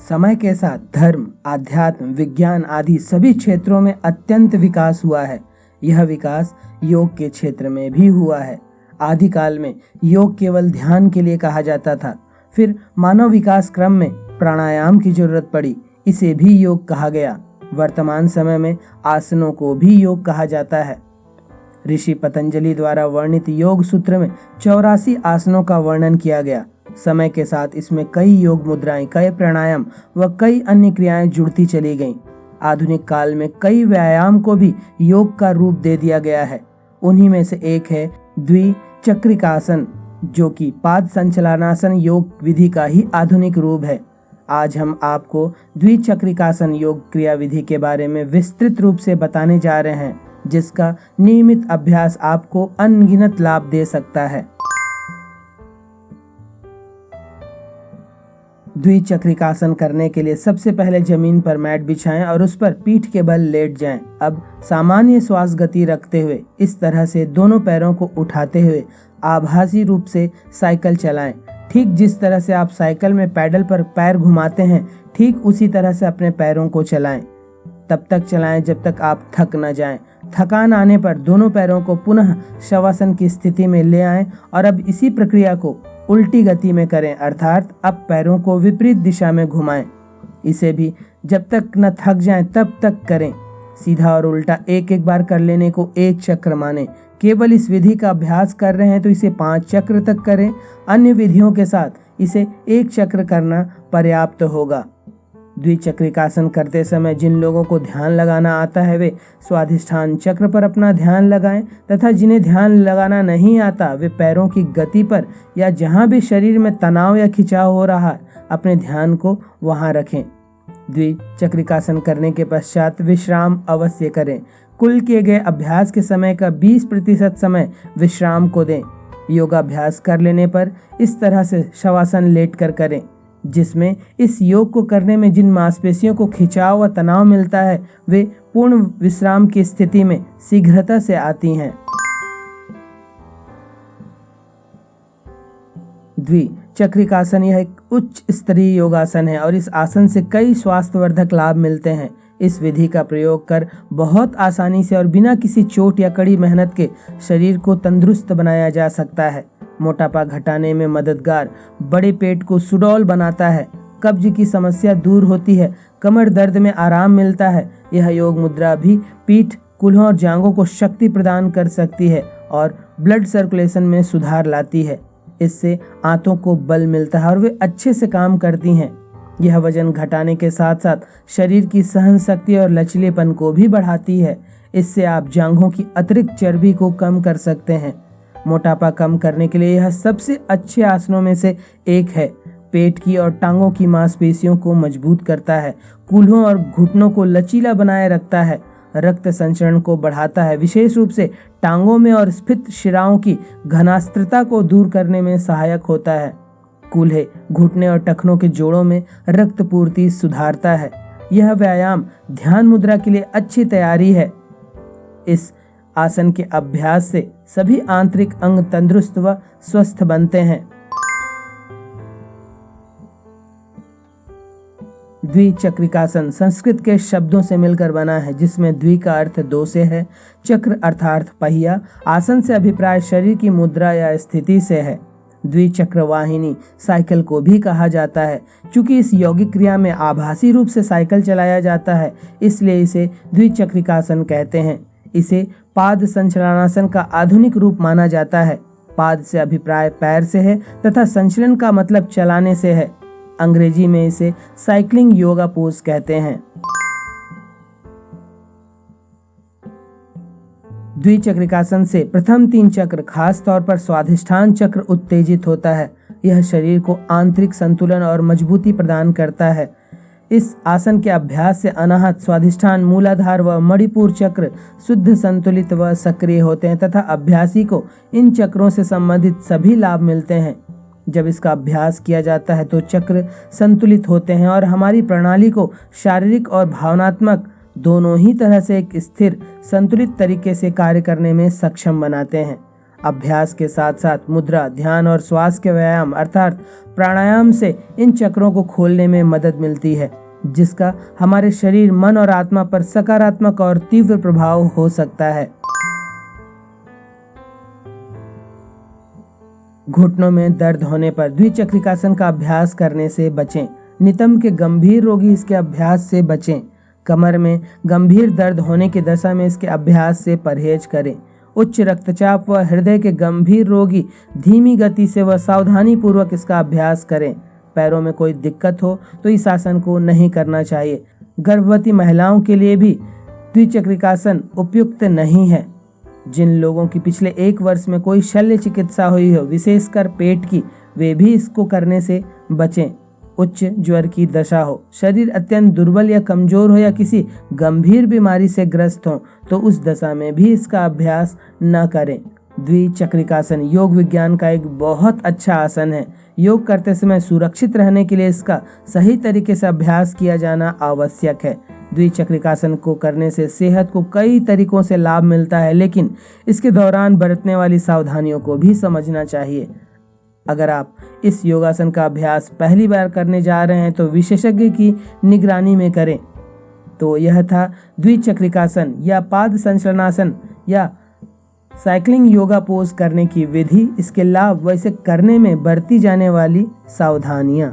समय के साथ धर्म, आध्यात्म, विज्ञान आदि सभी क्षेत्रों में अत्यंत विकास हुआ है। यह विकास योग के क्षेत्र में भी हुआ है। आदिकाल में योग केवल ध्यान के लिए कहा जाता था। फिर मानव विकास क्रम में प्राणायाम की जरूरत पड़ी, इसे भी योग कहा गया। वर्तमान समय में आसनों को भी योग कहा जाता है। ऋषि पतंजलि द्वारा वर्णित योग सूत्र में 84 आसनों का वर्णन किया गया। समय के साथ इसमें कई योग मुद्राएं, कई प्राणायाम व कई अन्य क्रियाएं जुड़ती चली गईं। आधुनिक काल में कई व्यायाम को भी योग का रूप दे दिया गया है। उन्हीं में से एक है द्विचक्रिकासन, जो कि पाद संचलनासन योग विधि का ही आधुनिक रूप है। आज हम आपको द्विचक्रिकासन योग क्रिया विधि के बारे में विस्तृत रूप से बताने जा रहे हैं, जिसका नियमित अभ्यास आपको अनगिनत लाभ दे सकता है। द्विचक्रिकासन करने के लिए सबसे पहले जमीन पर मैट बिछाएं और उस पर पीठ के बल लेट जाएं। अब सामान्य श्वास गति रखते हुए इस तरह से दोनों पैरों को उठाते हुए आभासी रूप से साइकिल चलाएं। ठीक जिस तरह से आप साइकिल में पैडल पर पैर घुमाते हैं, ठीक उसी तरह से अपने पैरों को चलाएं। तब तक चलाएं जब तक आप थक न जाएं। थकान आने पर दोनों पैरों को पुनः शवासन की स्थिति में ले आएं और अब इसी प्रक्रिया को उल्टी गति में करें, अर्थात अब पैरों को विपरीत दिशा में घुमाएं। इसे भी जब तक न थक जाएं तब तक करें। सीधा और उल्टा एक एक बार कर लेने को एक चक्र माने। केवल इस विधि का अभ्यास कर रहे हैं तो इसे 5 चक्र तक करें। अन्य विधियों के साथ इसे 1 चक्र करना पर्याप्त होगा। द्विचक्रिकासन करते समय जिन लोगों को ध्यान लगाना आता है वे स्वाधिष्ठान चक्र पर अपना ध्यान लगाएं, तथा जिन्हें ध्यान लगाना नहीं आता वे पैरों की गति पर या जहां भी शरीर में तनाव या खिंचाव हो रहा है अपने ध्यान को वहां रखें। द्विचक्रिकासन करने के पश्चात विश्राम अवश्य करें। कुल किए गए अभ्यास के समय का 20% समय विश्राम को दें। योगाभ्यास कर लेने पर इस तरह से शवासन लेटकर करें, जिसमें इस योग को करने में जिन मांसपेशियों को खिंचाव व तनाव मिलता है वे पूर्ण विश्राम की स्थिति में शीघ्रता से आती हैं। द्विचक्रिकासन यह एक उच्च स्तरीय योगासन है और इस आसन से कई स्वास्थ्यवर्धक लाभ मिलते हैं। इस विधि का प्रयोग कर बहुत आसानी से और बिना किसी चोट या कड़ी मेहनत के शरीर को तंदुरुस्त बनाया जा सकता है। मोटापा घटाने में मददगार, बड़े पेट को सुडौल बनाता है, कब्ज की समस्या दूर होती है, कमर दर्द में आराम मिलता है। यह योग मुद्रा भी पीठ, कूल्हों और जांघों को शक्ति प्रदान कर सकती है और ब्लड सर्कुलेशन में सुधार लाती है। इससे आंतों को बल मिलता है और वे अच्छे से काम करती हैं। यह वजन घटाने के साथ साथ शरीर की सहन शक्ति और लचीलेपन को भी बढ़ाती है। इससे आप जांघों की अतिरिक्त चर्बी को कम कर सकते हैं। मोटापा कम करने के लिए यह सबसे अच्छे आसनों में से एक है। पेट की और टांगों की मांसपेशियों को मजबूत करता है, कूल्हों और घुटनों को लचीला बनाए रखता है, रक्त संचरण को बढ़ाता है, विशेष रूप से टांगों में और स्फीत शिराओं की घनास्त्रता को दूर करने में सहायक होता है। कूल्हे, घुटने और टखनों के जोड़ों में रक्त पूर्ति सुधारता है। यह व्यायाम ध्यान मुद्रा के लिए अच्छी तैयारी है। इस आसन के अभ्यास से सभी आंतरिक अंग तंदुरुस्त व स्वस्थ बनते हैं। द्विचक्रिकासन संस्कृत के शब्दों से मिलकर बना है, जिसमें द्वि का अर्थ 2 से है, चक्र अर्थात पहिया, आसन से अभिप्राय शरीर की मुद्रा या स्थिति से है। द्विचक्र वाहिनी साइकिल को भी कहा जाता है। चूंकि इस यौगिक क्रिया में आभासी रूप से साइकिल चलाया जाता है, इसलिए इसे द्विचक्रिकासन कहते हैं। इसे पाद संचलनासन का आधुनिक रूप माना जाता है। पाद से अभिप्राय पैर से है तथा संचलन का मतलब चलाने से है। अंग्रेजी में इसे साइक्लिंग योगा पोज कहते हैं। द्विचक्रिकासन से प्रथम 3 चक्र, खास तौर पर स्वाधिष्ठान चक्र उत्तेजित होता है। यह शरीर को आंतरिक संतुलन और मजबूती प्रदान करता है। इस आसन के अभ्यास से अनाहत, स्वाधिष्ठान, मूलाधार व मणिपुर चक्र शुद्ध, संतुलित व सक्रिय होते हैं तथा अभ्यासी को इन चक्रों से संबंधित सभी लाभ मिलते हैं। जब इसका अभ्यास किया जाता है तो चक्र संतुलित होते हैं और हमारी प्रणाली को शारीरिक और भावनात्मक दोनों ही तरह से एक स्थिर, संतुलित तरीके से कार्य करने में सक्षम बनाते हैं। अभ्यास के साथ साथ मुद्रा, ध्यान और श्वास के व्यायाम अर्थात प्राणायाम से इन चक्रों को खोलने में मदद मिलती है, जिसका हमारे शरीर, मन और आत्मा पर सकारात्मक और तीव्र प्रभाव हो सकता है। घुटनों में दर्द होने पर द्विचक्रिकासन का अभ्यास करने से बचें। नितंब के गंभीर रोगी इसके अभ्यास से बचें। कमर में गंभीर दर्द होने की दशा में इसके अभ्यास से परहेज करें। उच्च रक्तचाप व हृदय के गंभीर रोगी धीमी गति से व सावधानी पूर्वक इसका अभ्यास करें। पैरों में कोई दिक्कत हो तो इस आसन को नहीं करना चाहिए। गर्भवती महिलाओं के लिए भी द्विचक्रिकासन उपयुक्त नहीं है। जिन लोगों की पिछले 1 वर्ष में कोई शल्य चिकित्सा हुई हो, विशेषकर पेट की, वे भी इसको करने से बचें। उच्च ज्वर की दशा हो, शरीर अत्यंत दुर्बल या कमजोर हो या किसी गंभीर बीमारी से ग्रस्त हो तो उस दशा में भी इसका अभ्यास न करें। द्विचक्रिकासन योग विज्ञान का एक बहुत अच्छा आसन है। योग करते समय सुरक्षित रहने के लिए इसका सही तरीके से अभ्यास किया जाना आवश्यक है। द्विचक्रिकासन को करने से सेहत को कई तरीकों से लाभ मिलता है, लेकिन इसके दौरान बरतने वाली सावधानियों को भी समझना चाहिए। अगर आप इस योगासन का अभ्यास पहली बार करने जा रहे हैं तो विशेषज्ञ की निगरानी में करें। तो यह था द्विचक्रिकासन या पाद संचलनासन या साइक्लिंग योगा पोज करने की विधि, इसके लाभ व इसे करने में बरती जाने वाली सावधानियां।